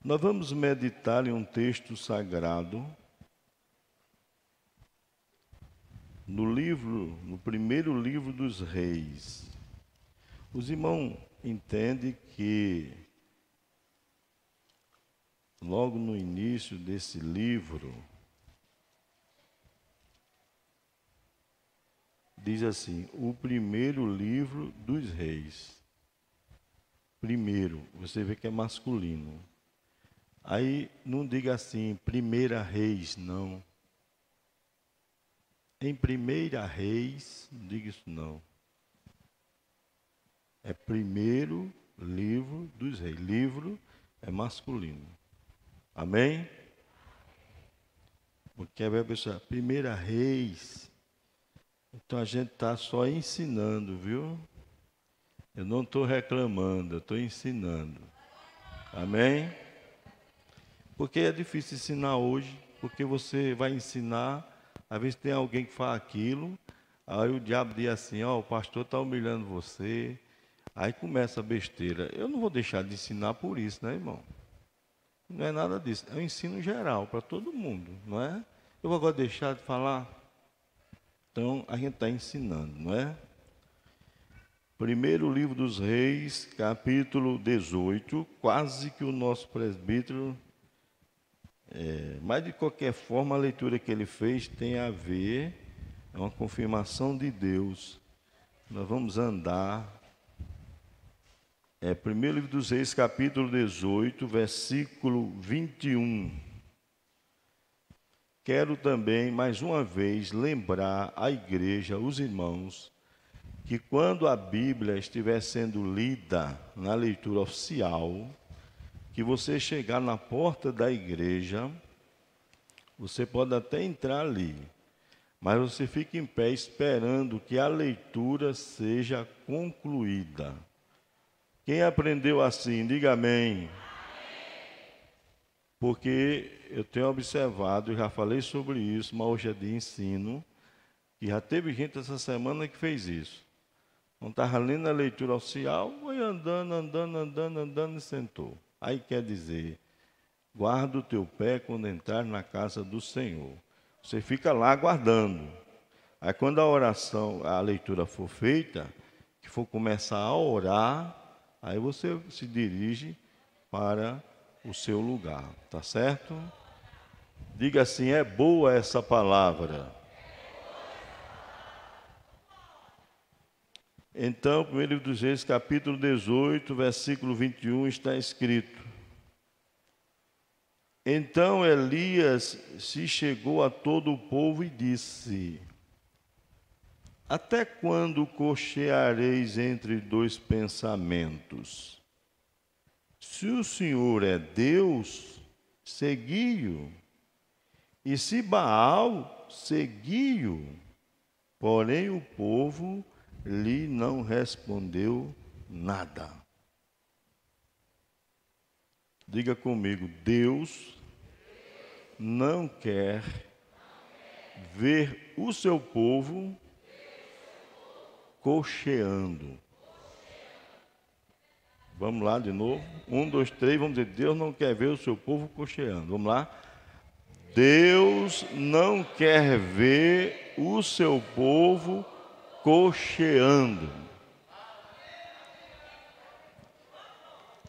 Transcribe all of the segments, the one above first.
Nós vamos meditar em um texto sagrado no primeiro livro dos Reis. Os irmãos entendem que logo no início desse livro diz assim: o primeiro livro dos Reis. Primeiro, você vê que é masculino. Aí não diga assim, Primeira Reis, não. Em Primeira Reis, não diga isso não. É primeiro livro dos Reis. Livro é masculino. Amém? Porque a pessoa, Primeira Reis. Então a gente está só ensinando, viu? Eu não estou reclamando, eu estou ensinando. Amém? Porque é difícil ensinar hoje, porque você vai ensinar, às vezes tem alguém que fala aquilo, aí o diabo diz assim, ó, o pastor está humilhando você, aí começa a besteira. Eu não vou deixar de ensinar por isso, né, irmão? Não é nada disso, é um ensino geral para todo mundo, não é? Eu vou agora deixar de falar? Então, a gente está ensinando, não é? Primeiro livro dos Reis, capítulo 18, quase que o nosso presbítero... mas, de qualquer forma, a leitura que ele fez tem a ver, é uma confirmação de Deus. Nós vamos andar. Primeiro livro dos Reis, capítulo 18, versículo 21. Quero também, mais uma vez, lembrar à igreja, os irmãos, que quando a Bíblia estiver sendo lida na leitura oficial, que você chegar na porta da igreja, você pode até entrar ali, mas você fica em pé esperando que a leitura seja concluída. Quem aprendeu assim, diga amém. Porque eu tenho observado, já falei sobre isso, mas hoje é de ensino, que já teve gente essa semana que fez isso. Não estava lendo a leitura oficial, foi andando e sentou. Aí quer dizer, guarda o teu pé quando entrar na casa do Senhor. Você fica lá aguardando. Aí quando a oração, a leitura for feita, que for começar a orar, aí você se dirige para o seu lugar, tá certo? Diga assim, é boa essa palavra. Então, 1 livro dos Reis, capítulo 18, versículo 21, está escrito: Então Elias se chegou a todo o povo e disse: Até quando cocheareis entre dois pensamentos? Se o Senhor é Deus, segui-o, e se Baal, segui-o. Porém o povo lhe não respondeu nada. Diga comigo, Deus não quer ver o seu povo cocheando. Vamos lá de novo. 1, 2, 3, vamos dizer, Deus não quer ver o seu povo cocheando. Vamos lá. Deus não quer ver o seu povo cocheando.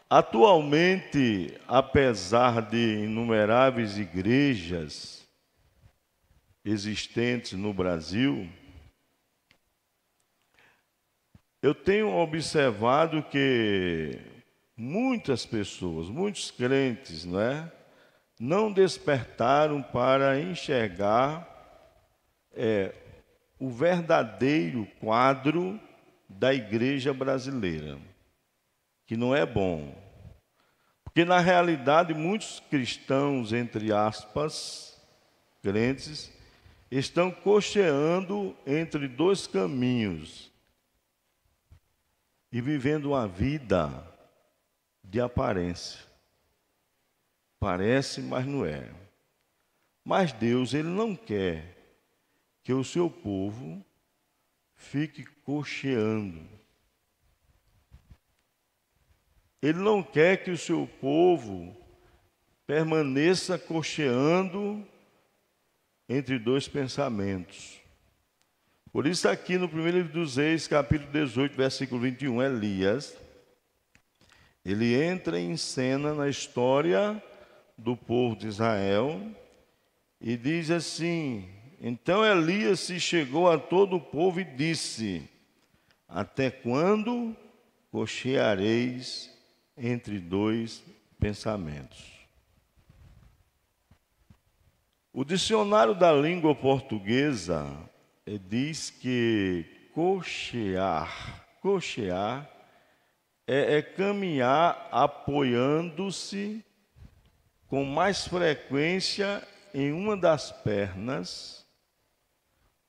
Atualmente, apesar de inumeráveis igrejas existentes no Brasil, eu tenho observado que muitas pessoas, muitos crentes, não despertaram para enxergar o verdadeiro quadro da igreja brasileira, que não é bom. Porque, na realidade, muitos cristãos, entre aspas, crentes, estão cocheando entre dois caminhos e vivendo uma vida de aparência. Parece, mas não é. Mas Deus, Ele não quer que o seu povo fique cocheando. Ele não quer que o seu povo permaneça cocheando entre dois pensamentos. Por isso aqui no primeiro livro dos Reis, capítulo 18, versículo 21, Elias, ele entra em cena na história do povo de Israel e diz assim: então Elias se chegou a todo o povo e disse: até quando cocheareis entre dois pensamentos? O dicionário da língua portuguesa diz que cochear é caminhar apoiando-se com mais frequência em uma das pernas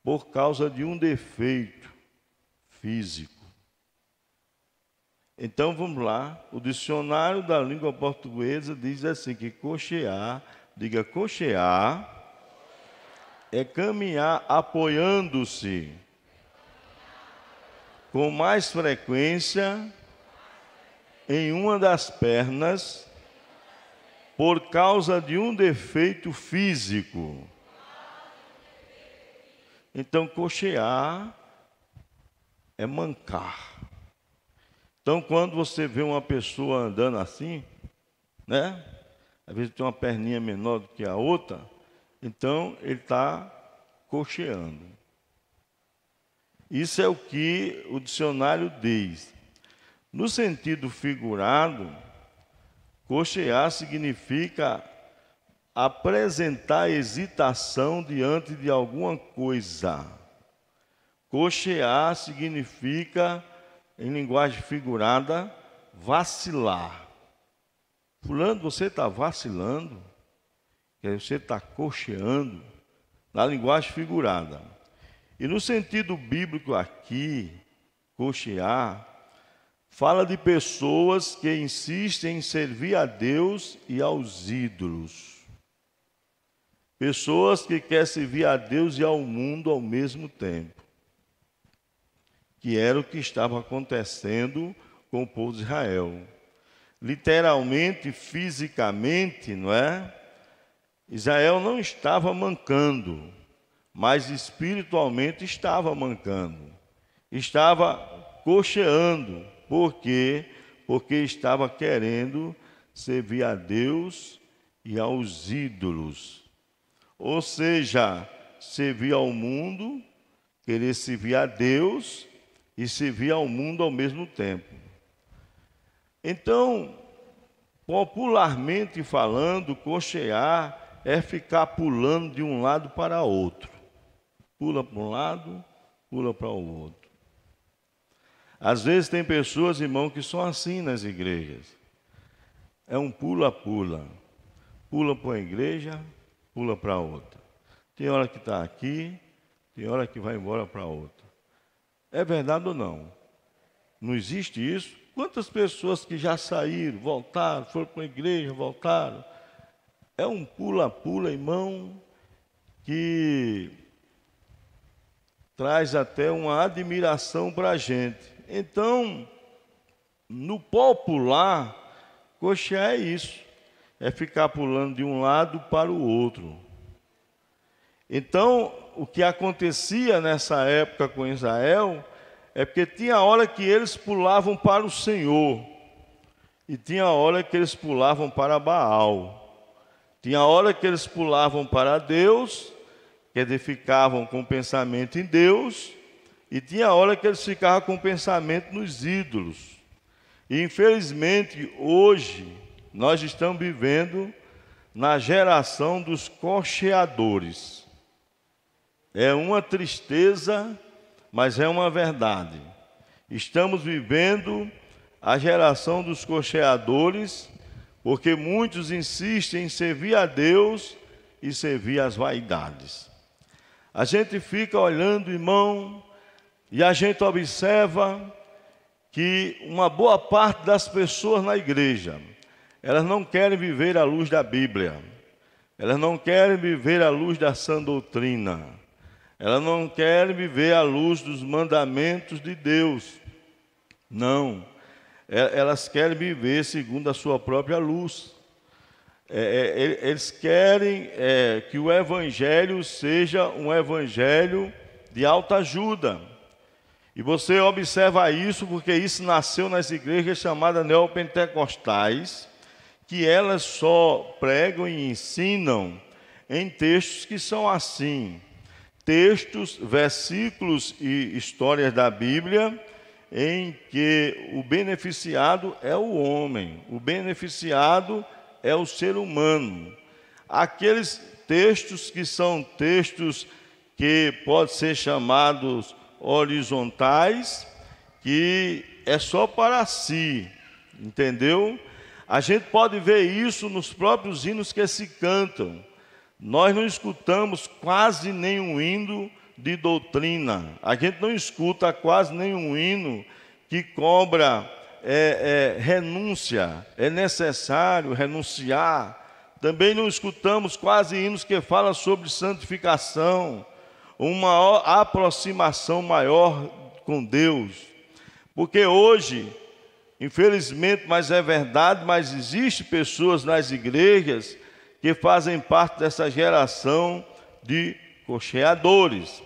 por causa de um defeito físico. Então vamos lá, o dicionário da língua portuguesa diz assim que cochear, diga cochear, é caminhar apoiando-se com mais frequência em uma das pernas por causa de um defeito físico. Então, cochear é mancar. Então, quando você vê uma pessoa andando assim, né? Às vezes tem uma perninha menor do que a outra, então ele está cocheando. Isso é o que o dicionário diz. No sentido figurado, cochear significa apresentar hesitação diante de alguma coisa. Cochear significa, em linguagem figurada, vacilar. Fulano, você está vacilando? Você está cocheando? Na linguagem figurada. E no sentido bíblico aqui, cochear, fala de pessoas que insistem em servir a Deus e aos ídolos. Pessoas que querem servir a Deus e ao mundo ao mesmo tempo. Que era o que estava acontecendo com o povo de Israel. Literalmente, fisicamente, não é? Israel não estava mancando, mas espiritualmente estava mancando. Estava cocheando. Por quê? Porque estava querendo servir a Deus e aos ídolos. Ou seja, servir ao mundo, querer servir a Deus e servir ao mundo ao mesmo tempo. Então, popularmente falando, cochear é ficar pulando de um lado para outro. Pula para um lado, pula para o outro. Às vezes tem pessoas, irmão, que são assim nas igrejas. É um pula-pula. Pula para uma igreja, pula para outra. Tem hora que está aqui, tem hora que vai embora para outra. É verdade ou não? Não existe isso? Quantas pessoas que já saíram, voltaram, foram para a igreja, voltaram? É um pula-pula, irmão, que traz até uma admiração para a gente. Então, no popular, cochear é isso. É ficar pulando de um lado para o outro. Então, o que acontecia nessa época com Israel é porque tinha hora que eles pulavam para o Senhor e tinha hora que eles pulavam para Baal. Tinha hora que eles pulavam para Deus, quer dizer, ficavam com o pensamento em Deus, e tinha hora que eles ficavam com o pensamento nos ídolos. E infelizmente hoje nós estamos vivendo na geração dos cocheadores. É uma tristeza, mas é uma verdade. Estamos vivendo a geração dos cocheadores, porque muitos insistem em servir a Deus e servir as vaidades. A gente fica olhando, irmão, e a gente observa que uma boa parte das pessoas na igreja, elas não querem viver à luz da Bíblia, elas não querem viver à luz da sã doutrina, elas não querem viver à luz dos mandamentos de Deus. Não, elas querem viver segundo a sua própria luz. eles querem que o evangelho seja um evangelho de autoajuda. E você observa isso porque isso nasceu nas igrejas chamadas neopentecostais, que elas só pregam e ensinam em textos que são assim, textos, versículos e histórias da Bíblia, em que o beneficiado é o homem, o beneficiado é o ser humano. Aqueles textos que são textos que podem ser chamados horizontais, que é só para si, entendeu? A gente pode ver isso nos próprios hinos que se cantam. Nós não escutamos quase nenhum hino de doutrina. A gente não escuta quase nenhum hino que cobra renúncia. É necessário renunciar. Também não escutamos quase hinos que falam sobre santificação, uma aproximação maior com Deus. Porque hoje, infelizmente, mas é verdade, mas existe pessoas nas igrejas que fazem parte dessa geração de cocheadores.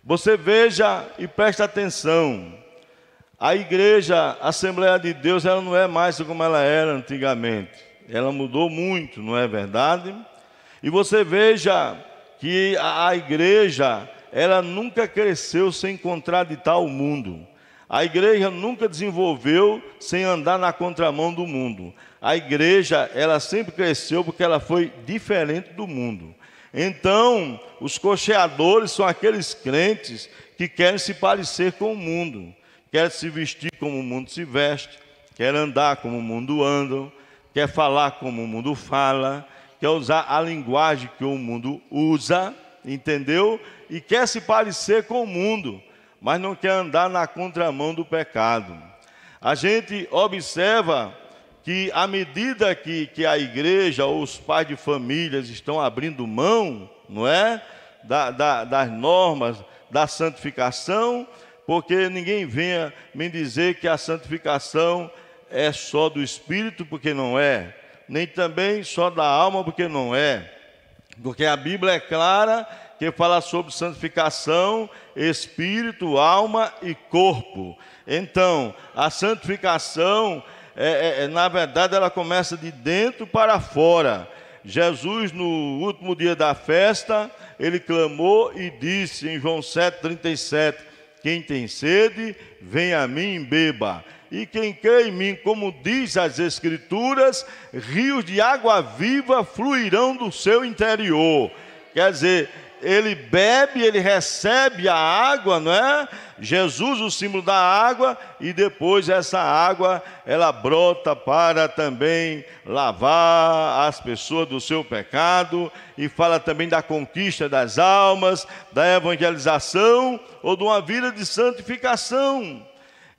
Você veja e preste atenção, a igreja, a Assembleia de Deus, ela não é mais como ela era antigamente. Ela mudou muito, não é verdade? E você veja que a igreja, ela nunca cresceu sem contraditar o mundo. A igreja nunca desenvolveu sem andar na contramão do mundo. A igreja, ela sempre cresceu porque ela foi diferente do mundo. Então, os cocheadores são aqueles crentes que querem se parecer com o mundo, querem se vestir como o mundo se veste, querem andar como o mundo anda, quer falar como o mundo fala, quer usar a linguagem que o mundo usa, entendeu? E quer se parecer com o mundo, mas não quer andar na contramão do pecado. A gente observa que à medida que a igreja ou os pais de famílias estão abrindo mão, não é? Das normas da santificação, porque ninguém venha me dizer que a santificação é só do espírito, porque não é, nem também só da alma, porque não é, porque a Bíblia é clara que fala sobre santificação, espírito, alma e corpo. Então, a santificação, na verdade, ela começa de dentro para fora. Jesus, no último dia da festa, ele clamou e disse em João 7,37, quem tem sede, vem a mim e beba. E quem crê em mim, como diz as Escrituras, rios de água viva fluirão do seu interior. Quer dizer, ele bebe, ele recebe a água, não é? Jesus, o símbolo da água, e depois essa água, ela brota para também lavar as pessoas do seu pecado, e fala também da conquista das almas, da evangelização, ou de uma vida de santificação.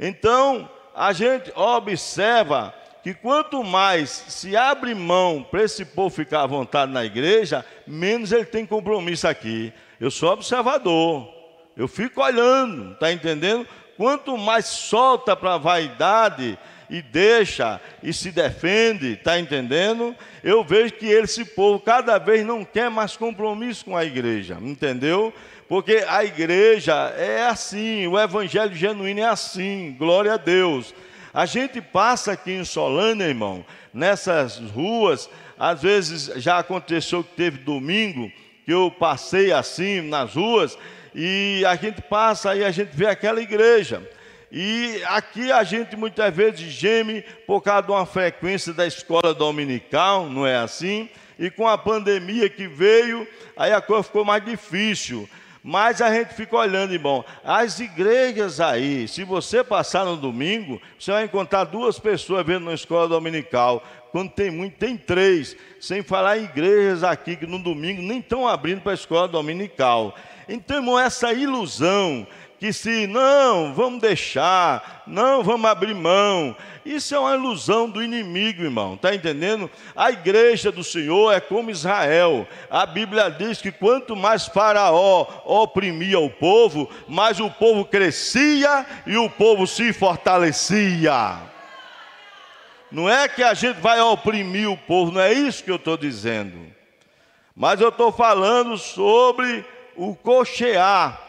Então, a gente observa que quanto mais se abre mão para esse povo ficar à vontade na igreja, menos ele tem compromisso aqui. Eu sou observador, eu fico olhando, está entendendo? Quanto mais solta para a vaidade e deixa e se defende, está entendendo? Eu vejo que esse povo cada vez não quer mais compromisso com a igreja, entendeu? Porque a igreja é assim, o evangelho genuíno é assim, glória a Deus. A gente passa aqui em Solânia, irmão, nessas ruas, às vezes já aconteceu que teve domingo, que eu passei assim nas ruas, e a gente passa e a gente vê aquela igreja. E aqui a gente muitas vezes geme por causa de uma frequência da escola dominical, não é assim? E com a pandemia que veio, aí a coisa ficou mais difícil. Mas a gente fica olhando, irmão, as igrejas aí, se você passar no domingo, você vai encontrar 2 pessoas vendo na escola dominical. Quando tem muito, tem 3. Sem falar em igrejas aqui que no domingo nem estão abrindo para a escola dominical. Então, irmão, essa ilusão que se não, vamos deixar, não, vamos abrir mão. Isso é uma ilusão do inimigo, irmão, está entendendo? A igreja do Senhor é como Israel. A Bíblia diz que quanto mais Faraó oprimia o povo, mais o povo crescia e o povo se fortalecia. Não é que a gente vai oprimir o povo, não é isso que eu estou dizendo. Mas eu estou falando sobre o cochear.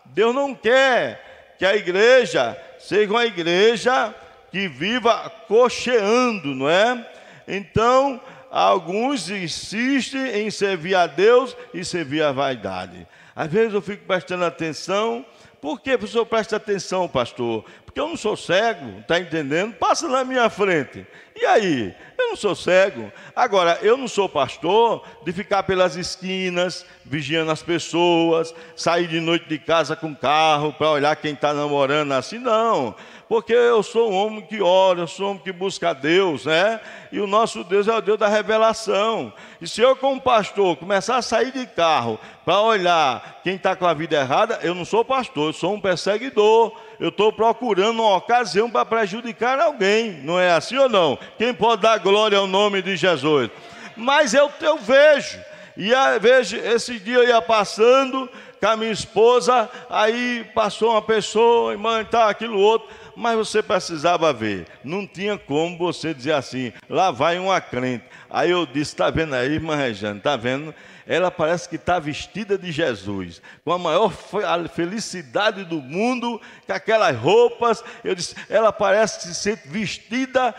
Deus não quer que a igreja seja uma igreja que viva cocheando, não é? Então, alguns insistem em servir a Deus e servir a vaidade. Às vezes eu fico prestando atenção. Por que o senhor presta atenção, pastor? Porque eu não sou cego, está entendendo? Passa na minha frente. E aí? Eu não sou cego. Agora, eu não sou pastor de ficar pelas esquinas, vigiando as pessoas, sair de noite de casa com carro para olhar quem está namorando assim, não. Porque eu sou um homem que ora, eu sou um homem que busca a Deus, né? E o nosso Deus é o Deus da revelação. E se eu, como pastor, começar a sair de carro para olhar quem está com a vida errada, eu não sou pastor, eu sou um perseguidor. Eu estou procurando uma ocasião para prejudicar alguém. Não é assim ou não? Quem pode dar glória ao nome de Jesus? Mas eu vejo. E vejo, esse dia eu ia passando com a minha esposa, aí passou uma pessoa, irmã, tá, aquilo outro. Mas você precisava ver, não tinha como você dizer assim, lá vai uma crente. Aí eu disse, está vendo aí, irmã Rejane, está vendo? Ela parece que está vestida de Jesus, com a maior felicidade do mundo, com aquelas roupas. Eu disse, ela parece ser vestida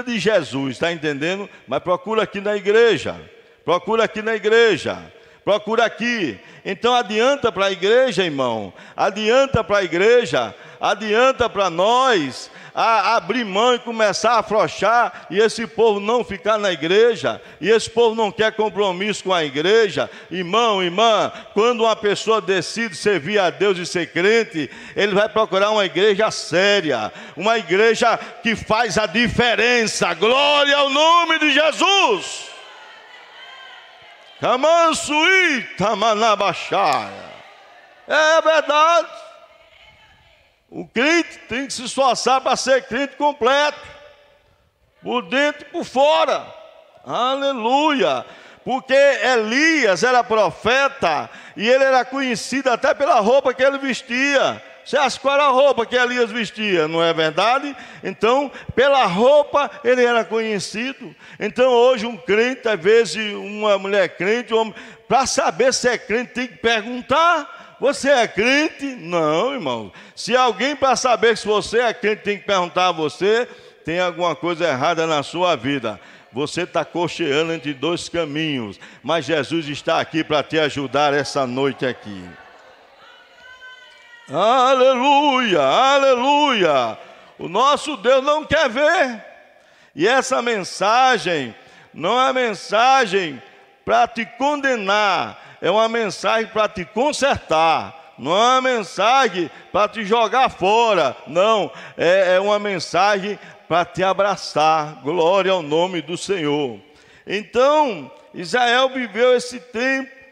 de Jesus, está entendendo? Mas procura aqui na igreja, procura aqui na igreja. Procura aqui. Então adianta para a igreja, irmão. Adianta para a igreja. Adianta para nós abrir mão e começar a afrouxar. E esse povo não ficar na igreja. E esse povo não quer compromisso com a igreja. Irmão, irmã, quando uma pessoa decide servir a Deus e ser crente, ele vai procurar uma igreja séria. Uma igreja que faz a diferença. Glória ao nome de Jesus. É verdade. O crente tem que se esforçar para ser crente completo, por dentro e por fora. Aleluia. Porque Elias era profeta e ele era conhecido até pela roupa que ele vestia. Você acha qual era a roupa que Elias vestia? Não é verdade? Então, pela roupa ele era conhecido. Então, hoje um crente, às vezes uma mulher crente, para saber se é crente tem que perguntar. Você é crente? Não, irmão. Se alguém para saber se você é crente tem que perguntar a você, tem alguma coisa errada na sua vida. Você está cocheando entre dois caminhos. Mas Jesus está aqui para te ajudar essa noite aqui. Aleluia, aleluia. O nosso Deus não quer ver. E essa mensagem não é mensagem para te condenar, é uma mensagem para te consertar. Não é uma mensagem para te jogar fora. Não, é uma mensagem para te abraçar. Glória ao nome do Senhor. Então, Israel viveu esse tempo.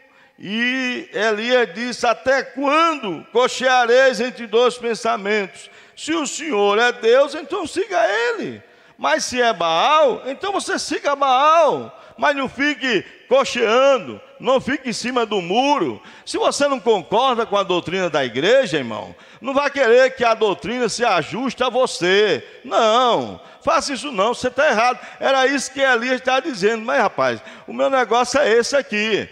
E Elias disse, até quando cocheareis entre dois pensamentos? Se o Senhor é Deus, então siga Ele. Mas se é Baal, então você siga Baal. Mas não fique cocheando, não fique em cima do muro. Se você não concorda com a doutrina da igreja, irmão, não vai querer que a doutrina se ajuste a você. Não, faça isso não, você está errado. Era isso que Elias estava dizendo. Mas rapaz, o meu negócio é esse aqui.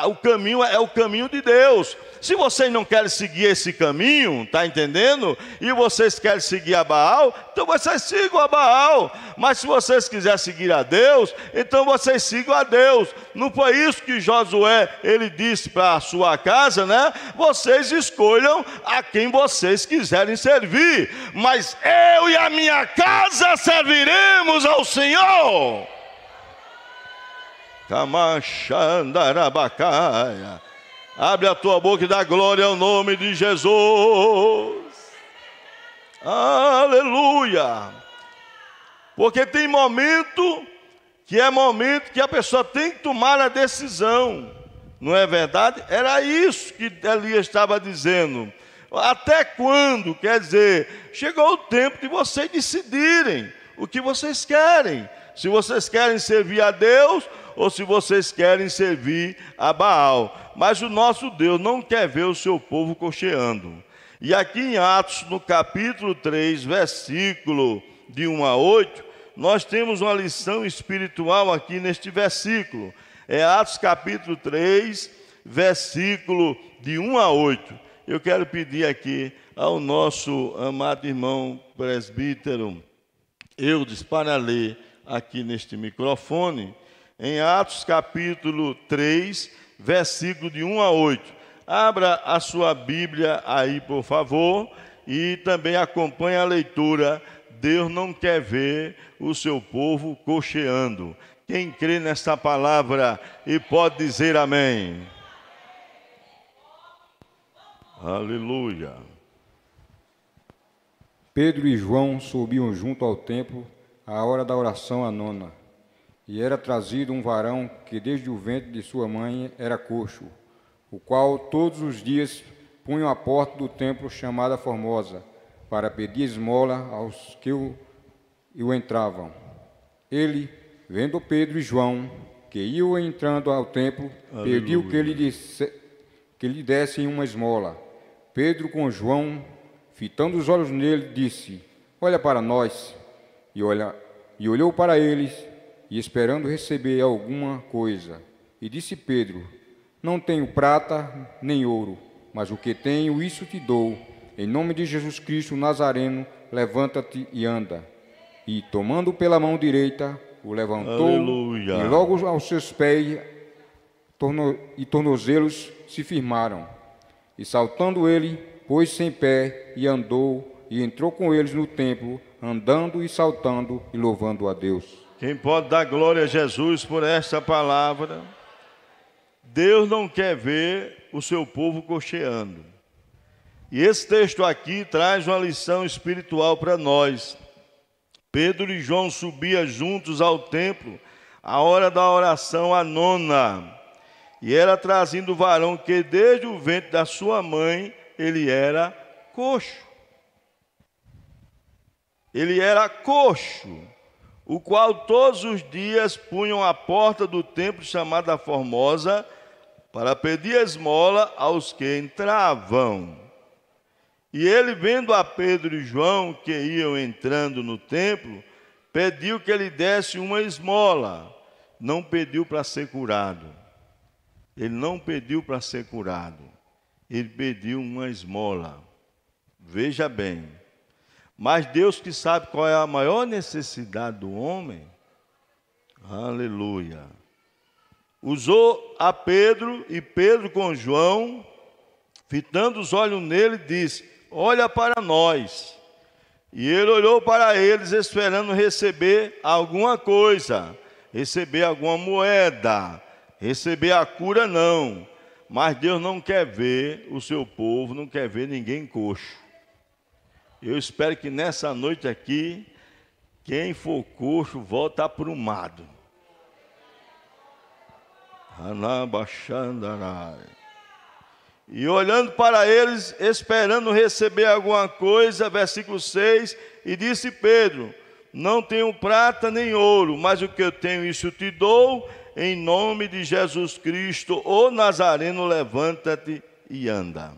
O caminho é o caminho de Deus. Se vocês não querem seguir esse caminho, está entendendo? E vocês querem seguir a Baal, então vocês sigam a Baal. Mas se vocês quiserem seguir a Deus, então vocês sigam a Deus. Não foi isso que Josué, ele disse para a sua casa, né? Vocês escolham a quem vocês quiserem servir. Mas eu e a minha casa serviremos ao Senhor. Camachandarabacaia. Abre a tua boca e dá glória ao nome de Jesus. Aleluia. Porque tem momento que a pessoa tem que tomar a decisão. Não é verdade? Era isso que Elias estava dizendo. Até quando? Quer dizer, chegou o tempo de vocês decidirem o que vocês querem. Se vocês querem servir a Deus ou se vocês querem servir a Baal. Mas o nosso Deus não quer ver o seu povo cocheando. E aqui em Atos, no capítulo 3, versículo de 1 a 8, nós temos uma lição espiritual aqui neste versículo. É Atos capítulo 3, versículo de 1 a 8. Eu quero pedir aqui ao nosso amado irmão presbítero Eudes para ler aqui neste microfone, em Atos capítulo 3, versículo de 1 a 8. Abra a sua Bíblia aí, por favor, e também acompanhe a leitura. Deus não quer ver o seu povo cocheando. Quem crê nessa palavra e pode dizer amém? Aleluia. Pedro e João subiam junto ao templo à hora da oração à nona, e era trazido um varão que desde o ventre de sua mãe era coxo, o qual todos os dias punham à porta do templo chamada Formosa, para pedir esmola aos que o entravam. Ele, vendo Pedro e João, que iam entrando ao templo, Aleluia, pediu que lhe dessem uma esmola. Pedro, com João, fitando os olhos nele, disse: olha para nós. E olhou para eles, e esperando receber alguma coisa. E disse Pedro: não tenho prata nem ouro, mas o que tenho, isso te dou. Em nome de Jesus Cristo Nazareno, levanta-te e anda. E, tomando pela mão direita, o levantou. Aleluia. E logo aos seus pés e tornozelos se firmaram. E saltando ele, pôs-se em pé e andou, e entrou com eles no templo, andando e saltando e louvando a Deus. Quem pode dar glória a Jesus por esta palavra? Deus não quer ver o seu povo cocheando. E esse texto aqui traz uma lição espiritual para nós. Pedro e João subiam juntos ao templo, à hora da oração à nona, e era trazido o varão que desde o ventre da sua mãe, ele era coxo. Ele era coxo, o qual todos os dias punham à porta do templo chamada Formosa, para pedir esmola aos que entravam. E ele, vendo a Pedro e João que iam entrando no templo, pediu que ele desse uma esmola. Não pediu para ser curado. Ele não pediu para ser curado. Ele pediu uma esmola. Veja bem. Mas Deus que sabe qual é a maior necessidade do homem, aleluia, usou a Pedro, e Pedro com João, fitando os olhos nele, disse: olha para nós. E ele olhou para eles, esperando receber alguma coisa, receber alguma moeda, receber a cura não. Mas Deus não quer ver o seu povo, não quer ver ninguém coxo. Eu espero que nessa noite aqui, quem for coxo, volta aprumado. E olhando para eles, esperando receber alguma coisa, versículo 6, e disse Pedro: não tenho prata nem ouro, mas o que eu tenho, isso te dou. Em nome de Jesus Cristo, o Nazareno, levanta-te e anda.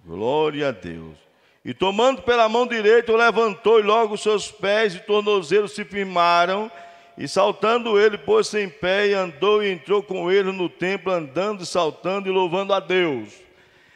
Glória a Deus. E tomando pela mão direita, o levantou, e logo seus pés e tornozelos se firmaram. E saltando ele, pôs-se em pé e andou, e entrou com ele no templo, andando e saltando e louvando a Deus.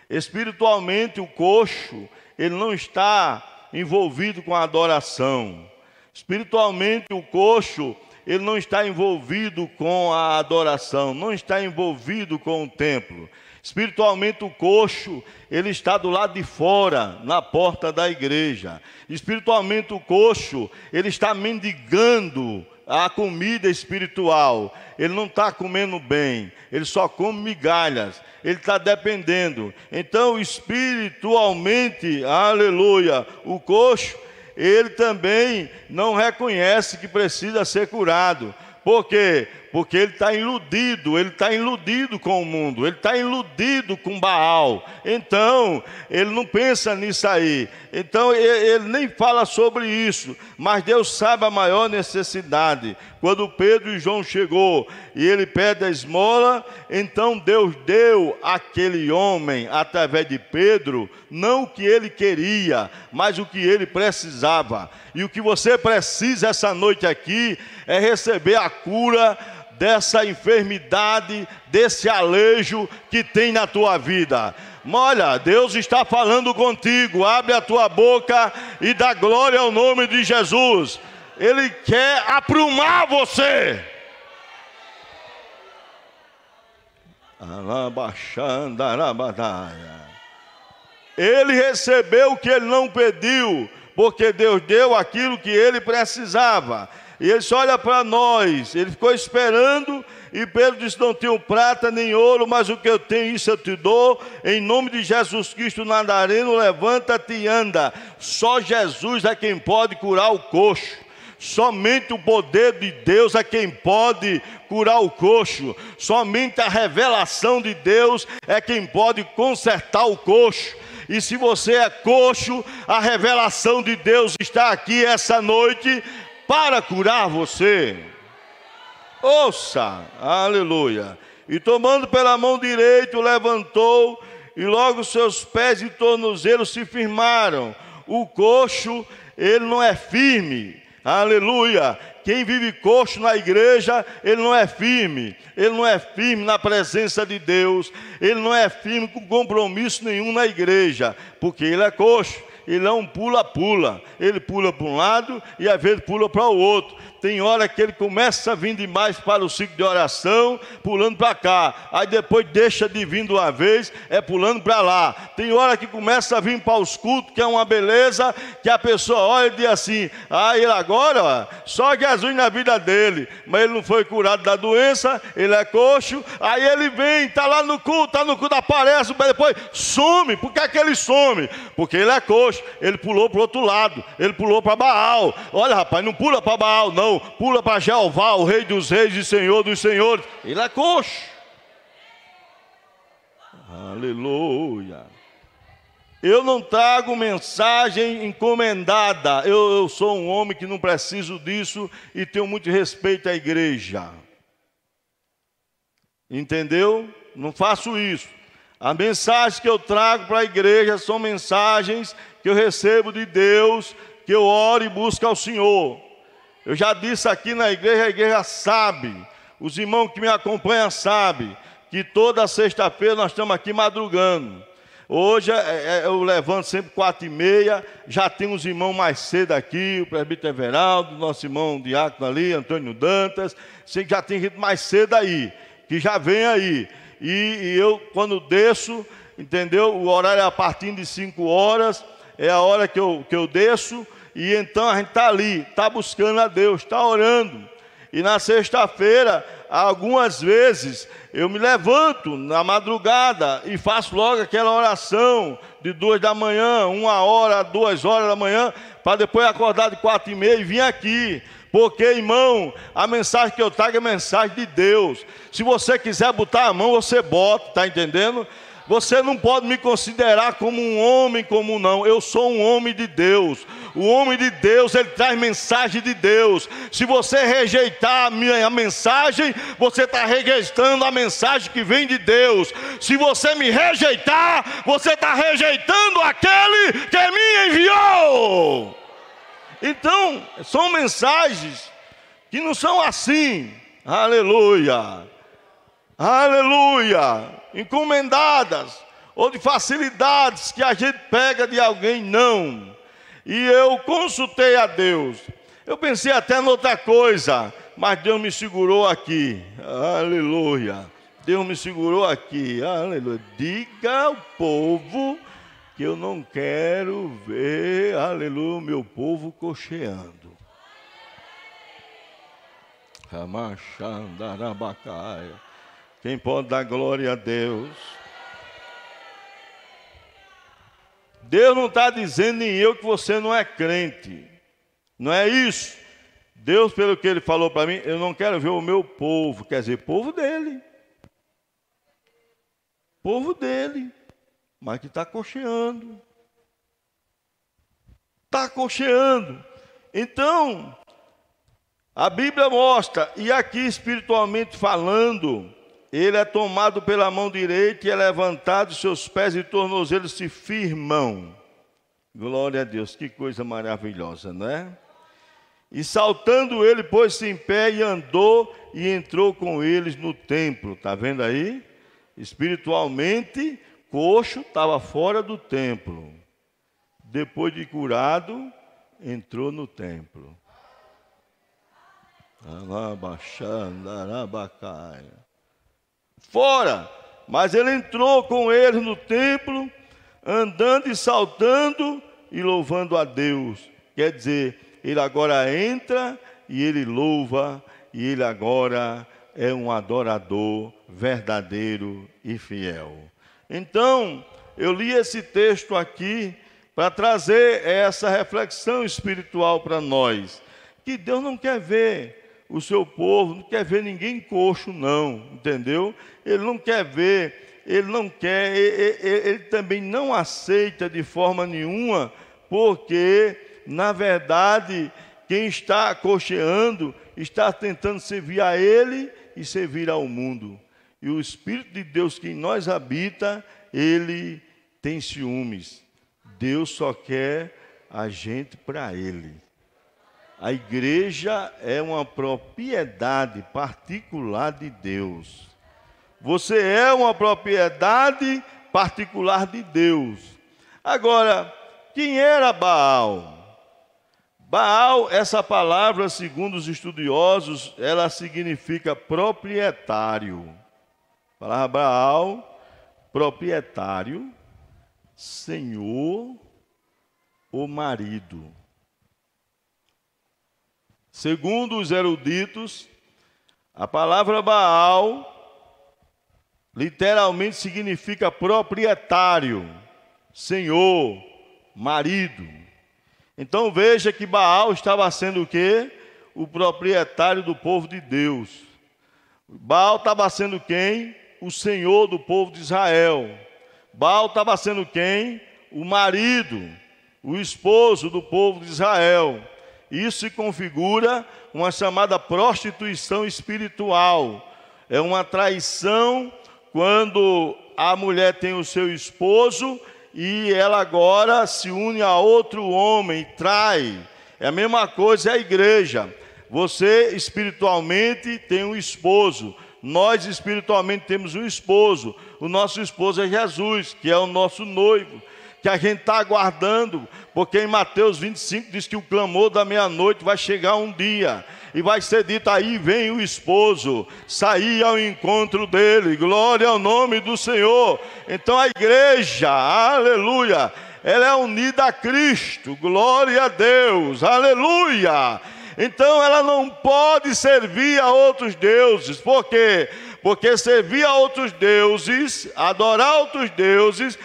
Espiritualmente, o coxo, ele não está envolvido com a adoração. Espiritualmente, o coxo, ele não está envolvido com a adoração, não está envolvido com o templo. Espiritualmente, o coxo, ele está do lado de fora, na porta da igreja. Espiritualmente, o coxo, ele está mendigando a comida espiritual. Ele não está comendo bem, ele só come migalhas, ele está dependendo. Então, espiritualmente, aleluia, o coxo, ele também não reconhece que precisa ser curado. Por quê? Porque ele está iludido com o mundo, ele está iludido com Baal. Então, ele não pensa nisso aí. Então, ele nem fala sobre isso. Mas Deus sabe a maior necessidade. Quando Pedro e João chegou e ele pede a esmola, então Deus deu àquele homem, através de Pedro, não o que ele queria, mas o que ele precisava. E o que você precisa essa noite aqui é receber a cura dessa enfermidade, desse alejo que tem na tua vida. Olha, Deus está falando contigo. Abre a tua boca e dá glória ao nome de Jesus. Ele quer aprumar você. Ele recebeu o que ele não pediu, porque Deus deu aquilo que ele precisava. E ele só olha para nós. Ele ficou esperando. E Pedro disse: não tenho prata nem ouro, mas o que eu tenho, isso eu te dou. Em nome de Jesus Cristo Nazareno, levanta-te e anda. Só Jesus é quem pode curar o coxo. Somente o poder de Deus é quem pode curar o coxo. Somente a revelação de Deus é quem pode consertar o coxo. E se você é coxo, a revelação de Deus está aqui essa noite para curar você. Ouça, aleluia. E tomando pela mão direita, o levantou, e logo seus pés e tornozelos se firmaram. O coxo, ele não é firme, aleluia. Quem vive coxo na igreja, ele não é firme. Ele não é firme na presença de Deus. Ele não é firme com compromisso nenhum na igreja, porque ele é coxo. Ele é um pula-pula. Ele pula para um lado e às vezes pula para o outro. Tem hora que ele começa a vir demais para o ciclo de oração, pulando para cá. Aí depois deixa de vir de uma vez, é pulando para lá. Tem hora que começa a vir para os cultos, que é uma beleza, que a pessoa olha e diz assim: ah, ele agora, ó, só Jesus na vida dele. Mas ele não foi curado da doença, ele é coxo. Aí ele vem, está lá no culto, aparece, mas depois some. Por que é que ele some? Porque ele é coxo. Ele pulou para o outro lado, ele pulou para Baal. Olha, rapaz, não pula para Baal, não. Pula para Jeová, o Rei dos Reis e Senhor dos Senhores. Ele é coxo. Aleluia. Eu não trago mensagem encomendada. Eu sou um homem que não preciso disso e tenho muito respeito à igreja. Entendeu? Não faço isso. As mensagens que eu trago para a igreja são mensagens que eu recebo de Deus, que eu oro e busco ao Senhor. Eu já disse aqui na igreja, a igreja sabe, os irmãos que me acompanham sabem, que toda sexta-feira nós estamos aqui madrugando. Hoje eu levanto sempre 4h30, já tem uns irmãos mais cedo aqui, o presbítero Everaldo, nosso irmão diácono ali, Antônio Dantas, sei que já tem gente mais cedo aí, que já vem aí. E eu, quando desço, entendeu? O horário é a partir de 5 horas, é a hora que eu desço. E então a gente está ali, está buscando a Deus, está orando. E na sexta-feira, algumas vezes, eu me levanto na madrugada e faço logo aquela oração de 2 da manhã, 1 hora, 2 horas da manhã, para depois acordar de 4h30 e vir aqui. Porque, irmão, a mensagem que eu trago é mensagem de Deus. Se você quiser botar a mão, você bota, está entendendo? Você não pode me considerar como um homem comum, não. Eu sou um homem de Deus. O homem de Deus, ele traz mensagem de Deus. Se você rejeitar a minha mensagem, você está rejeitando a mensagem que vem de Deus. Se você me rejeitar, você está rejeitando aquele que me enviou. Então, são mensagens que não são assim. Aleluia. Aleluia. Encomendadas, ou de facilidades que a gente pega de alguém, não. E eu consultei a Deus. Eu pensei até noutra coisa, mas Deus me segurou aqui. Aleluia. Deus me segurou aqui. Aleluia. Diga ao povo que eu não quero ver, aleluia, o meu povo cocheando. Ramachandarabacaia. Quem pode dar glória a Deus? Deus não está dizendo nem eu que você não é crente. Não é isso. Deus, pelo que ele falou para mim, eu não quero ver o meu povo, quer dizer, povo dele. Povo dele, mas que está cocheando. Está cocheando. Então, a Bíblia mostra, e aqui espiritualmente falando, ele é tomado pela mão direita e é levantado, seus pés e tornozelos se firmam. Glória a Deus, que coisa maravilhosa, não é? E saltando ele, pôs-se em pé e andou e entrou com eles no templo. Está vendo aí? Espiritualmente, coxo estava fora do templo. Depois de curado, entrou no templo. Fora, mas ele entrou com eles no templo, andando e saltando e louvando a Deus. Quer dizer, ele agora entra e ele louva, e ele agora é um adorador verdadeiro e fiel. Então, eu li esse texto aqui para trazer essa reflexão espiritual para nós, que Deus não quer ver o seu povo, não quer ver ninguém coxo não, entendeu? Ele não quer ver, ele também não aceita de forma nenhuma, porque, na verdade, quem está coxeando está tentando servir a ele e servir ao mundo. E o Espírito de Deus que em nós habita, ele tem ciúmes. Deus só quer a gente para ele. A igreja é uma propriedade particular de Deus. Você é uma propriedade particular de Deus. Agora, quem era Baal? Baal, essa palavra, segundo os estudiosos, ela significa proprietário. A palavra Baal, proprietário, senhor ou marido. Segundo os eruditos, a palavra Baal literalmente significa proprietário, senhor, marido. Então veja que Baal estava sendo o quê? O proprietário do povo de Deus. Baal estava sendo quem? O senhor do povo de Israel. Baal estava sendo quem? O marido, o esposo do povo de Israel. Isso se configura uma chamada prostituição espiritual. É uma traição quando a mulher tem o seu esposo e ela agora se une a outro homem, trai. É a mesma coisa a igreja. Você espiritualmente tem um esposo. Nós espiritualmente temos um esposo. O nosso esposo é Jesus, que é o nosso noivo, que a gente está aguardando, porque em Mateus 25 diz que o clamor da meia-noite vai chegar um dia, e vai ser dito, aí vem o esposo, sair ao encontro dele, glória ao nome do Senhor. Então a igreja, aleluia, ela é unida a Cristo, glória a Deus, aleluia. Então ela não pode servir a outros deuses. Por quê? Porque servir a outros deuses, adorar outros deuses,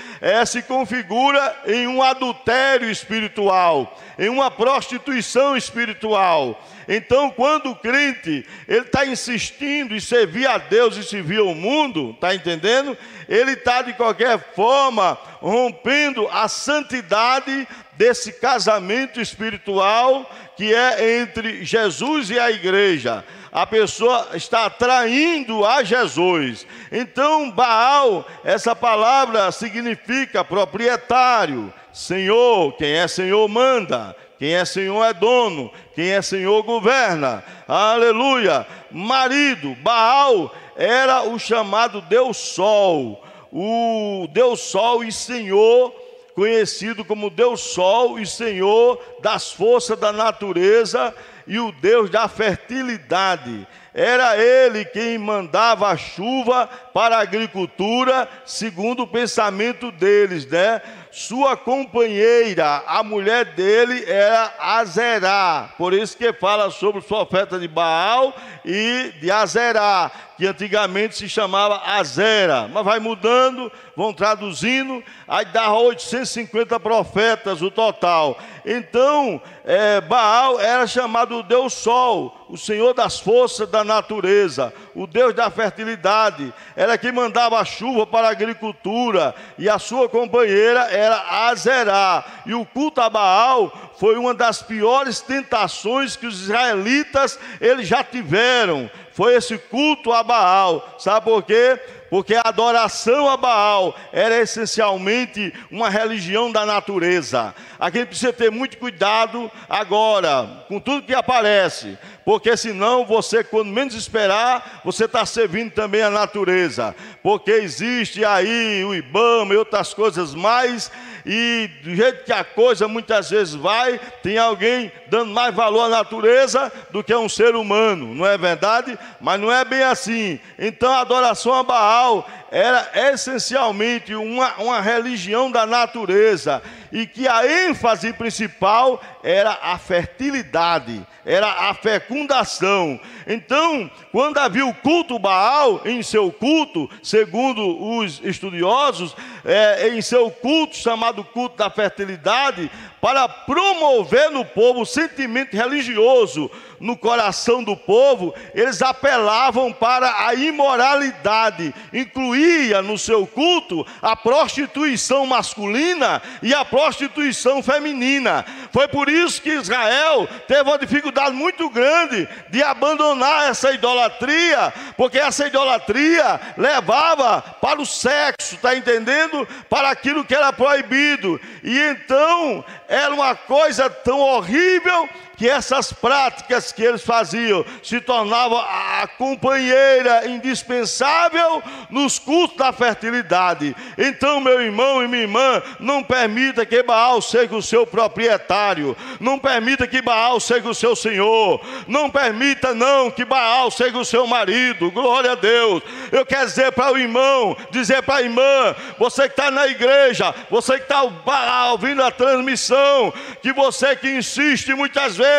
se configura em um adultério espiritual, em uma prostituição espiritual. Então, quando o crente ele está insistindo em servir a Deus e servir ao mundo, está entendendo? Ele está, de qualquer forma, rompendo a santidade desse casamento espiritual que é entre Jesus e a igreja. A pessoa está traindo a Jesus. Então, Baal, essa palavra significa proprietário, senhor. Quem é senhor manda, quem é senhor é dono, quem é senhor governa. Aleluia. Marido, Baal era o chamado Deus Sol, o Deus Sol e Senhor, conhecido como Deus Sol e Senhor das forças da natureza e o Deus da fertilidade. Era ele quem mandava a chuva para a agricultura, segundo o pensamento deles, né? Sua companheira, a mulher dele, era Azerá. Por isso que fala sobre os profetas de Baal e de Azerá, que antigamente se chamava Azera, mas vai mudando, vão traduzindo, aí dá 850 profetas o total. Então, Baal era chamado o Deus Sol, o Senhor das forças da natureza, o Deus da fertilidade, era quem mandava a chuva para a agricultura, e a sua companheira era Azerá. E o culto a Baal foi uma das piores tentações que os israelitas eles já tiveram, foi esse culto a Baal. Sabe por quê? Porque a adoração a Baal era essencialmente uma religião da natureza. A gente precisa ter muito cuidado agora com tudo que aparece, porque senão você, quando menos esperar, você está servindo também a natureza, porque existe aí o IBAMA e outras coisas mais, e do jeito que a coisa muitas vezes vai, tem alguém dando mais valor à natureza do que a um ser humano, não é verdade? Mas não é bem assim. Então a adoração a Baal era essencialmente uma religião da natureza, e que a ênfase principal era a fertilidade, era a fecundação. Então, quando havia o culto Baal em seu culto, segundo os estudiosos, em seu culto chamado culto da fertilidade, para promover no povo o sentimento religioso no coração do povo, eles apelavam para a imoralidade, incluía no seu culto a prostituição masculina e a prostituição feminina. Foi por isso que Israel teve uma dificuldade muito grande de abandonar essa idolatria, porque essa idolatria levava para o sexo, está entendendo? Para aquilo que era proibido. E então era uma coisa tão horrível que essas práticas que eles faziam se tornavam a companheira indispensável nos cultos da fertilidade. Então, meu irmão e minha irmã, não permita que Baal seja o seu proprietário, não permita que Baal seja o seu senhor, não permita não que Baal seja o seu marido. Glória a Deus. Eu quero dizer para o irmão, dizer para a irmã, você que está na igreja, você que está ouvindo a transmissão, que você que insiste muitas vezes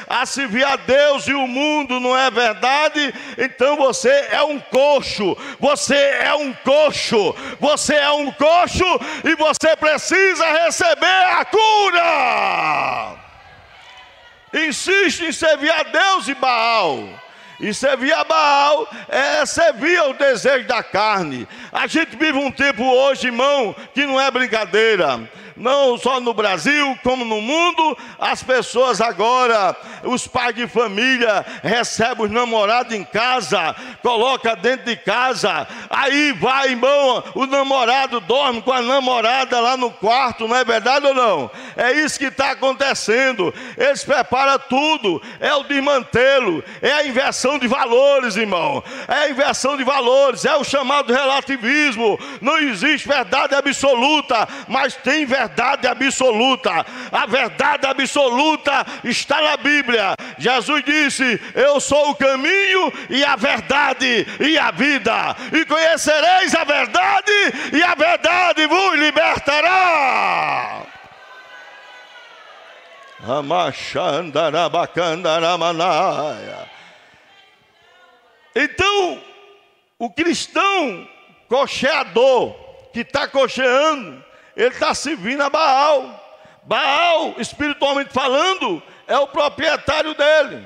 a servir a Deus e o mundo, não é verdade? Então você é um coxo, você é um coxo, você é um coxo, e você precisa receber a cura. Insiste em servir a Deus e Baal. E servir a Baal servir ao desejo da carne. A gente vive um tempo hoje, irmão, que não é brincadeira. Não só no Brasil, como no mundo, as pessoas agora, os pais de família, recebem os namorados em casa, coloca dentro de casa, aí vai, irmão, o namorado dorme com a namorada lá no quarto, não é verdade ou não? É isso que está acontecendo. Eles preparam tudo, é o desmantelo, é a inversão de valores, irmão, é a inversão de valores, é o chamado relativismo. Não existe verdade absoluta, mas tem verdade absoluta. A verdade absoluta está na Bíblia. Jesus disse: eu sou o caminho e a verdade e a vida, e conhecereis a verdade, e a verdade vos libertará. Então, o cristão cocheador que está cocheando, ele está servindo a Baal. Baal, espiritualmente falando, é o proprietário dele,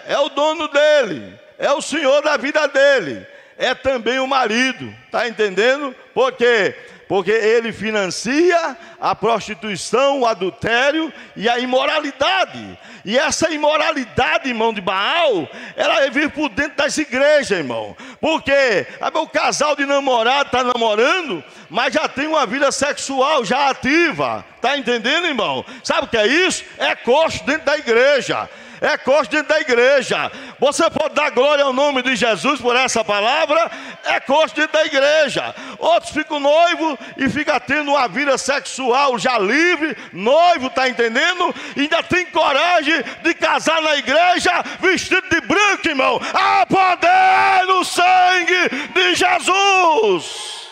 é o dono dele, é o senhor da vida dele, é também o marido, está entendendo? Por quê? Porque ele financia a prostituição, o adultério e a imoralidade. E essa imoralidade, irmão, de Baal, ela vive por dentro das igrejas, irmão. Porque o casal de namorado está namorando, mas já tem uma vida sexual já ativa. Está entendendo, irmão? Sabe o que é isso? É coxo dentro da igreja. É coxo dentro da igreja. Você pode dar glória ao nome de Jesus por essa palavra? É coxo dentro da igreja. Outros ficam noivos e ficam tendo uma vida sexual já livre, noivo, está entendendo? E ainda tem coragem de casar na igreja vestido de branco, irmão. Há poder no sangue de Jesus.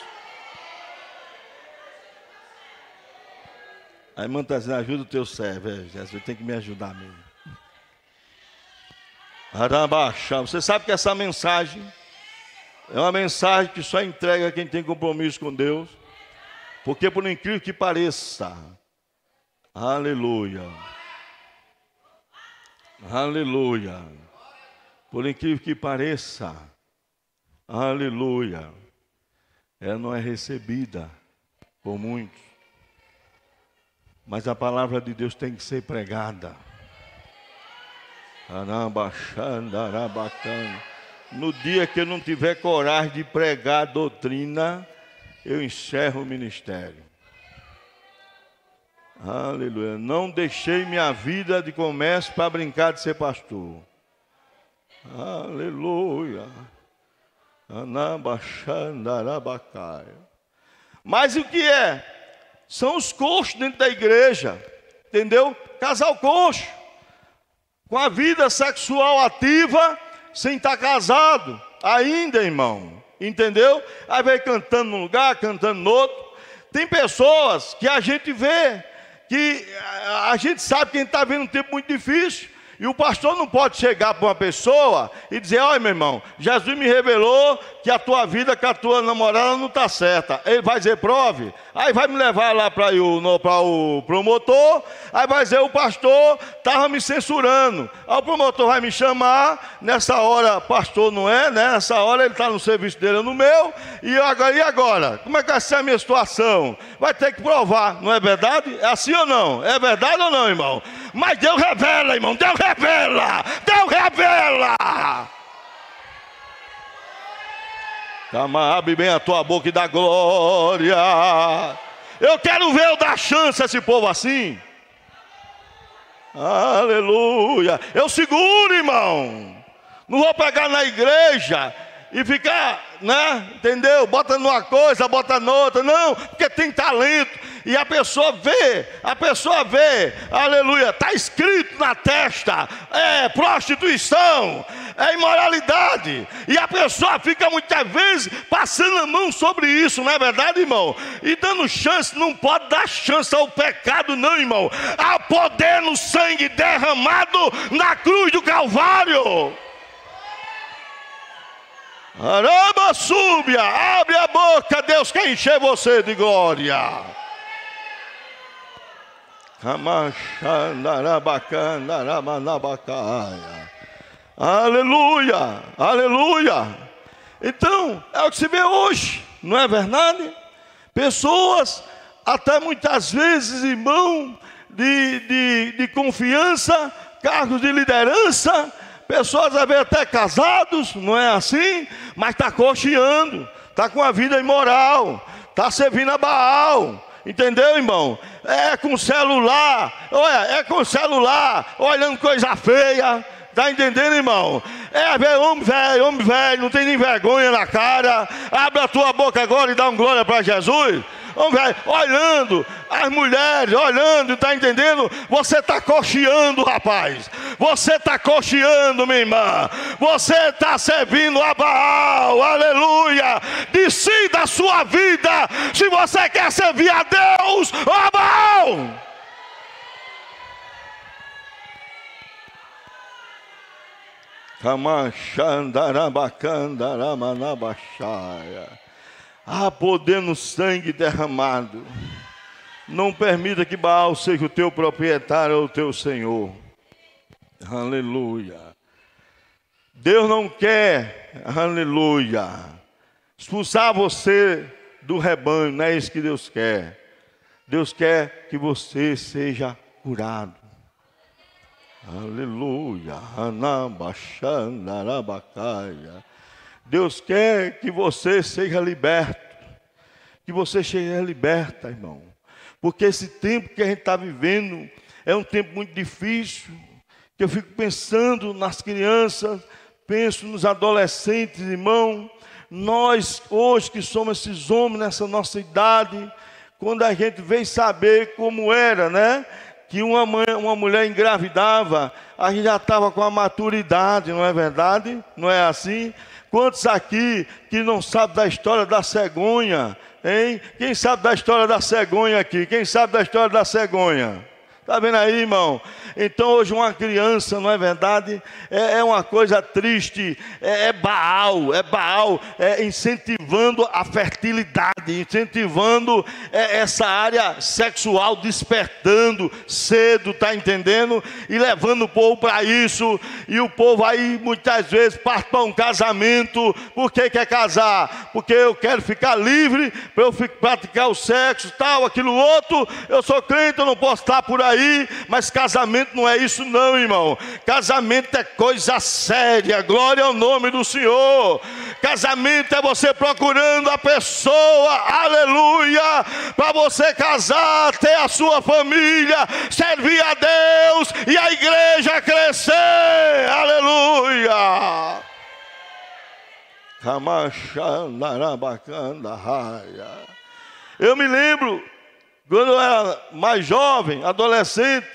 A irmã está dizendo: ajuda o teu servo. Jesus tem que me ajudar mesmo. Você sabe que essa mensagem É uma mensagem que só entrega quem tem compromisso com Deus. Porque por incrível que pareça, aleluia, aleluia, por incrível que pareça, aleluia, ela não é recebida por muitos. Mas a palavra de Deus tem que ser pregada. No dia que eu não tiver coragem de pregar a doutrina, eu encerro o ministério. Aleluia. Não deixei minha vida de comércio para brincar de ser pastor. Aleluia. Mas o que é? São os coxos dentro da igreja. Entendeu? Casal coxo. Com a vida sexual ativa, sem estar casado ainda, irmão. Entendeu? Aí vai cantando num lugar, cantando no outro. Tem pessoas que a gente vê, que a gente sabe que a gente está vendo um tempo muito difícil. E o pastor não pode chegar para uma pessoa e dizer: olha, meu irmão, Jesus me revelou que a tua vida com a tua namorada não está certa. Ele vai dizer: prove. Aí vai me levar lá para o promotor. Aí vai dizer: o pastor estava me censurando. Aí o promotor vai me chamar. Nessa hora, pastor não é, né? Nessa hora ele está no serviço dele, eu no meu. E agora? Como é que vai ser a minha situação? Vai ter que provar, não é verdade? É assim ou não? É verdade ou não, irmão? Mas Deus revela, irmão. Deus revela. Deus revela. Abre bem a tua boca e dá glória. Eu quero ver eu dar chance a esse povo assim. Aleluia. Eu seguro, irmão. Não vou pegar na igreja e ficar, né? Entendeu? Bota numa coisa, bota noutra. Não, porque tem talento. E a pessoa vê, aleluia, está escrito na testa, é prostituição, é imoralidade. E a pessoa fica muitas vezes passando a mão sobre isso, não é verdade, irmão? E dando chance, não pode dar chance ao pecado, não, irmão. Há poder no sangue derramado na cruz do Calvário. Araba súbia, abre a boca, Deus quer encher você de glória. Aleluia, aleluia. Então, é o que se vê hoje, não é verdade? Pessoas, até muitas vezes, irmão, de confiança, cargos de liderança, pessoas às vezes até casados, não é assim? Mas está cocheando, está com a vida imoral, está servindo a Baal. Entendeu, irmão? É com celular, olhando coisa feia. Está entendendo, irmão? É ver homem velho, não tem nem vergonha na cara. Abre a tua boca agora e dá um glória para Jesus. Homem velho, olhando, as mulheres, olhando, está entendendo? Você está cocheando, rapaz. Você está cocheando, minha irmã. Você está servindo a Baal, aleluia. Decida a sua vida, se você quer servir a Deus ou a Baal. Há poder no sangue derramado. Não permita que Baal seja o teu proprietário ou o teu senhor. Aleluia. Deus não quer, aleluia, expulsar você do rebanho. Não é isso que Deus quer. Deus quer que você seja curado. Aleluia. Deus quer que você seja liberto. Que você seja liberta, irmão. Porque esse tempo que a gente está vivendo é um tempo muito difícil. Que eu fico pensando nas crianças, penso nos adolescentes, irmão. Nós hoje que somos esses homens nessa nossa idade, quando a gente veio saber como era, né? Que uma mulher engravidava, a gente já estava com a maturidade, não é verdade? Não é assim? Quantos aqui que não sabem da história da cegonha, hein? Quem sabe da história da cegonha aqui? Quem sabe da história da cegonha? Está vendo aí, irmão? Então hoje uma criança, não é verdade? É uma coisa triste, é Baal, incentivando a fertilidade, incentivando essa área sexual, despertando cedo, está entendendo? E levando o povo para isso, e o povo aí muitas vezes parte para um casamento. Por que quer casar? Porque eu quero ficar livre, para eu praticar o sexo, tal, aquilo outro. Eu sou crente, eu não posso estar por aí. Mas casamento não é isso não, irmão. Casamento é coisa séria. Glória ao nome do Senhor. Casamento é você procurando a pessoa, aleluia, para você casar, ter a sua família, servir a Deus e a igreja crescer, aleluia. Eu me lembro, quando eu era mais jovem, adolescente,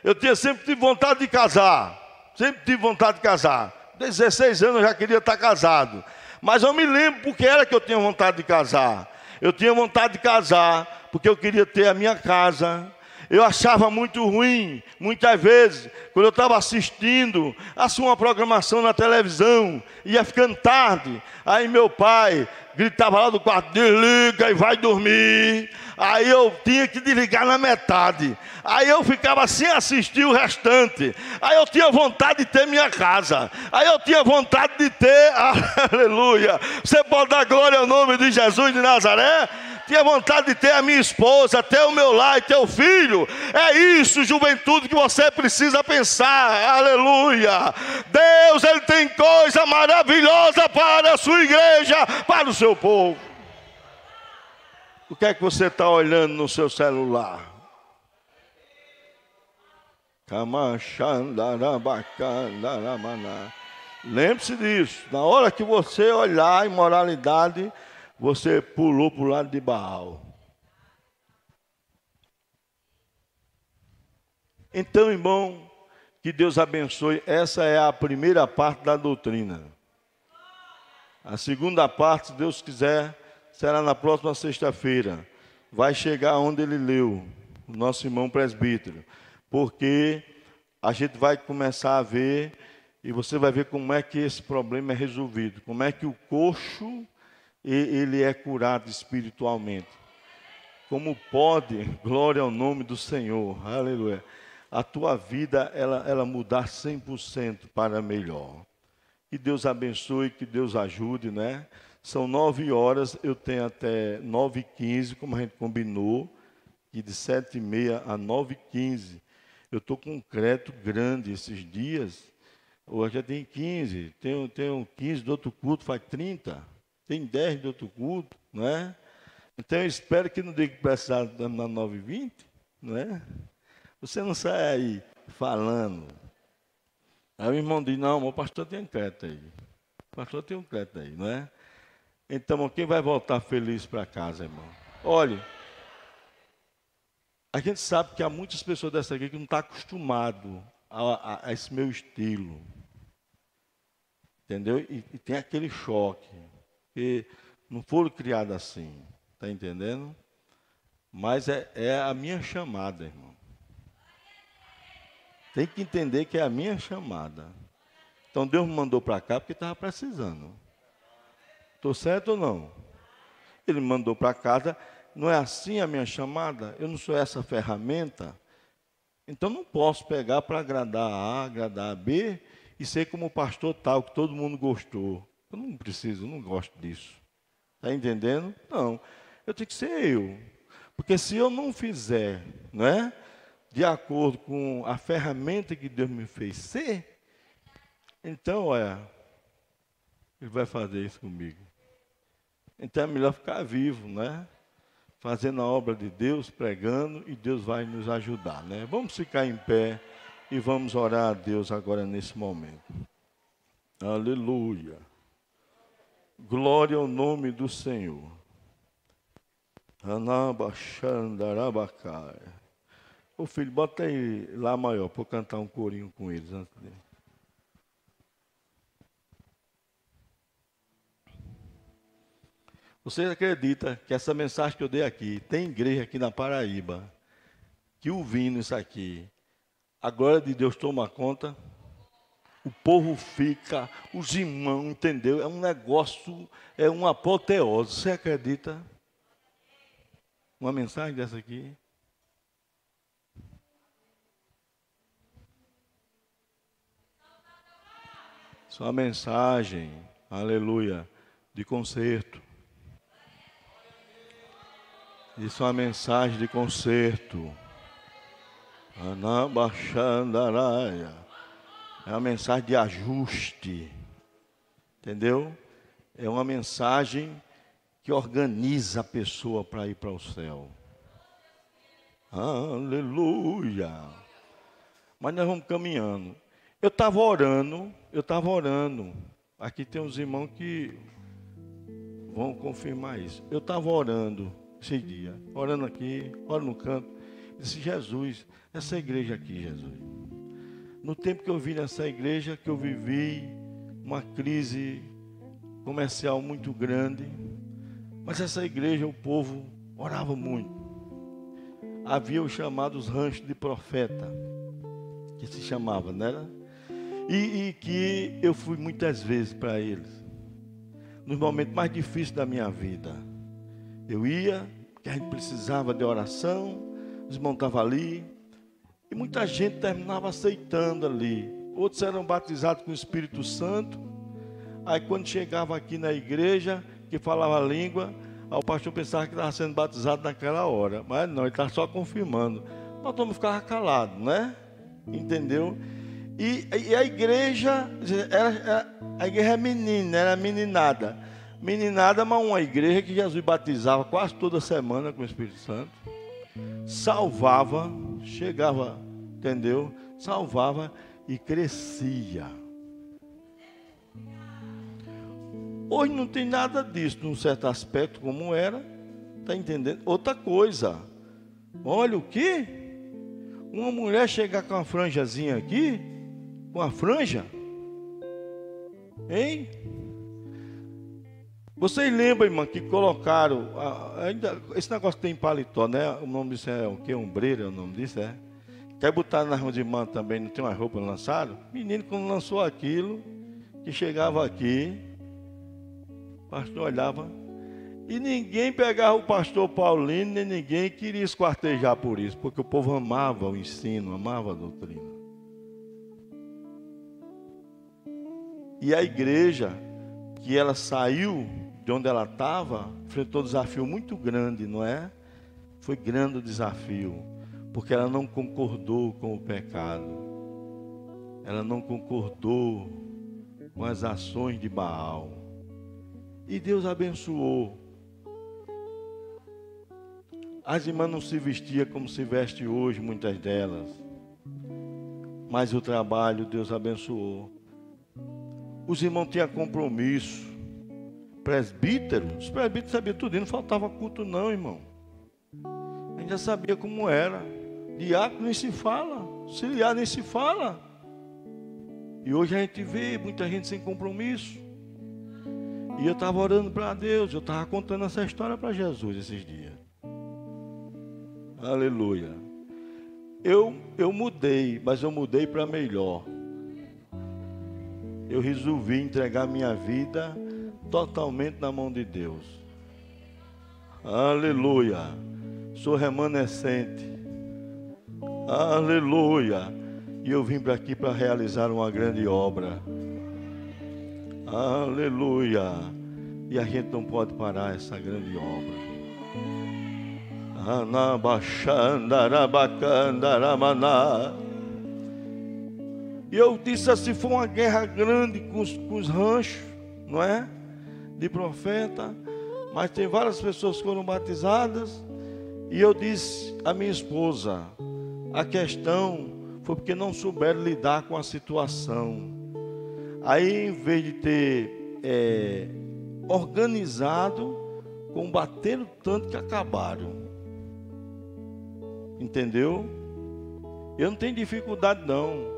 eu sempre tive vontade de casar. Sempre tive vontade de casar. 16 anos eu já queria estar casado. Mas eu me lembro porque era que eu tinha vontade de casar. Eu tinha vontade de casar porque eu queria ter a minha casa. Eu achava muito ruim, muitas vezes, quando eu estava assistindo uma programação na televisão, ia ficando tarde, aí meu pai gritava lá do quarto, desliga e vai dormir. Aí eu tinha que desligar na metade. Aí eu ficava sem assistir o restante. Aí eu tinha vontade de ter minha casa. Aí eu tinha vontade de ter, aleluia. Você pode dar glória ao nome de Jesus de Nazaré? Tinha vontade de ter a minha esposa, ter o meu lar e ter o filho. É isso, juventude, que você precisa pensar. Aleluia. Deus, Ele tem coisa maravilhosa para a sua igreja, para o seu povo. O que é que você está olhando no seu celular? Lembre-se disso. Na hora que você olhar a imoralidade, você pulou para o lado de Baal. Então, irmão, que Deus abençoe. Essa é a primeira parte da doutrina. A segunda parte, se Deus quiser, será na próxima sexta-feira. Vai chegar onde ele leu, o nosso irmão presbítero. Porque a gente vai começar a ver, e você vai ver como é que esse problema é resolvido. Como é que o coxo ele é curado espiritualmente. Como pode, glória ao nome do Senhor, aleluia, a tua vida ela mudar 100% para melhor. Que Deus abençoe, que Deus ajude, né? São 9 horas, eu tenho até 9h15, como a gente combinou, e de 7h30 a 9h15. Eu estou com um crédito grande esses dias. Hoje já tem 15, tenho 15 do outro culto, faz 30. Tem 10 do outro culto, não é? Então eu espero que não diga que precisar na 9h20, não é? Você não sai aí falando. Aí o irmão diz, não, o pastor tem um crédito aí. O pastor tem um crédito aí, não é? Então, quem vai voltar feliz para casa, irmão? Olha, a gente sabe que há muitas pessoas dessa aqui que não estão acostumadas a esse meu estilo. Entendeu? E tem aquele choque. Que não foram criados assim. Está entendendo? Mas é a minha chamada, irmão. Tem que entender que é a minha chamada. Então Deus me mandou para cá porque estava precisando. Estou certo ou não? Ele me mandou para casa. Não é assim a minha chamada? Eu não sou essa ferramenta? Então não posso pegar para agradar A, agradar a B e ser como o pastor tal, que todo mundo gostou. Eu não preciso, eu não gosto disso. Está entendendo? Não. Eu tenho que ser eu. Porque se eu não fizer, não é? De acordo com a ferramenta que Deus me fez ser, então, olha, Ele vai fazer isso comigo. Então é melhor ficar vivo, né? Fazendo a obra de Deus, pregando, e Deus vai nos ajudar, né? Vamos ficar em pé e vamos orar a Deus agora nesse momento. Aleluia. Glória ao nome do Senhor. Anabaxandarabacai. Ô filho, bota aí lá maior para eu cantar um corinho com eles antes dele. Você acredita que essa mensagem que eu dei aqui, tem igreja aqui na Paraíba, que ouvindo isso aqui, a glória de Deus toma conta, o povo fica, os irmãos, entendeu? É um negócio, é uma apoteose. Você acredita? Uma mensagem dessa aqui? Só uma mensagem, aleluia, de conserto. Isso é uma mensagem de conserto. Anabaxandaraia. É uma mensagem de ajuste. Entendeu? É uma mensagem que organiza a pessoa para ir para o céu. Aleluia. Mas nós vamos caminhando. Eu estava orando. Aqui tem uns irmãos que vão confirmar isso. Eu estava orando esse dia, orando aqui, orando no canto. Disse, Jesus, essa igreja aqui, Jesus. No tempo que eu vim nessa igreja, que eu vivi uma crise comercial muito grande, mas essa igreja, o povo orava muito. Havia os chamados ranchos de profeta, que se chamava, não era? E que eu fui muitas vezes para eles, nos momentos mais difíceis da minha vida. Eu ia, porque a gente precisava de oração, os irmãos estavam ali, e muita gente terminava aceitando ali. Outros eram batizados com o Espírito Santo. Aí quando chegava aqui na igreja, que falava a língua, aí o pastor pensava que estava sendo batizado naquela hora. Mas não, ele estava só confirmando. Nós vamos ficar calados, né? Entendeu? E a igreja, a igreja é menina, era meninada. Meninada, mas uma igreja que Jesus batizava quase toda semana com o Espírito Santo. Salvava, chegava, entendeu? Salvava e crescia. Hoje não tem nada disso, num certo aspecto, como era. Está entendendo? Outra coisa. Olha o quê? Uma mulher chegar com uma franjazinha aqui, com a franja, hein? Vocês lembram, irmã, que colocaram, ainda, esse negócio tem paletó, né? O nome disso é o quê? Ombreira, o nome disso é? Quer botar nas mãos de irmã também, não tem uma roupa lançada? Menino, quando lançou aquilo, que chegava aqui, o pastor olhava, e ninguém pegava o pastor Paulino, nem ninguém queria esquartejar por isso, porque o povo amava o ensino, amava a doutrina. E a igreja, que ela saiu de onde ela estava, enfrentou um desafio muito grande, não é? Foi grande o desafio, porque ela não concordou com o pecado. Ela não concordou com as ações de Baal. E Deus abençoou. As irmãs não se vestiam como se veste hoje, muitas delas. Mas o trabalho Deus abençoou. Os irmãos tinham compromisso. Presbíteros, os presbíteros sabiam tudo, não faltava culto não, irmão. A gente já sabia como era. Diácono nem se fala, auxiliar nem se fala. E hoje a gente vê muita gente sem compromisso. E eu estava orando para Deus, eu estava contando essa história para Jesus esses dias. Aleluia. Eu mudei, mas eu mudei para melhor. Eu resolvi entregar minha vida totalmente na mão de Deus. Aleluia. Sou remanescente. Aleluia. E eu vim para aqui para realizar uma grande obra. Aleluia. E a gente não pode parar essa grande obra. Anabaxandarabacandarabaná. E eu disse assim, foi uma guerra grande com os ranchos, não é? De profeta. Mas tem várias pessoas que foram batizadas. E eu disse à minha esposa, a questão foi porque não souberam lidar com a situação. Aí, em vez de ter organizado, combateram tanto que acabaram. Entendeu? Eu não tenho dificuldade não.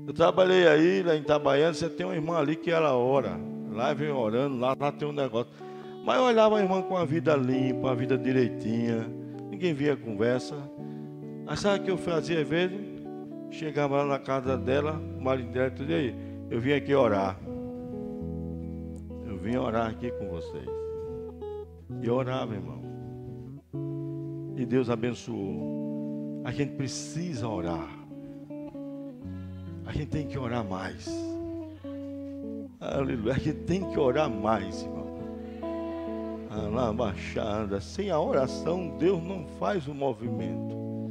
Eu trabalhei aí, lá em Itabaiana, você tem uma irmã ali que ela ora. Lá vem orando, lá tem um negócio. Mas eu olhava a irmã com a vida limpa, a vida direitinha. Ninguém via conversa. Mas sabe o que eu fazia às vezes? Chegava lá na casa dela, o marido dela, tudo aí. Eu vim aqui orar. Eu vim orar aqui com vocês. E orava, irmão. E Deus abençoou. A gente precisa orar. A gente tem que orar mais. Aleluia. A gente tem que orar mais, irmão. Lá baixada. Sem a oração, Deus não faz o movimento.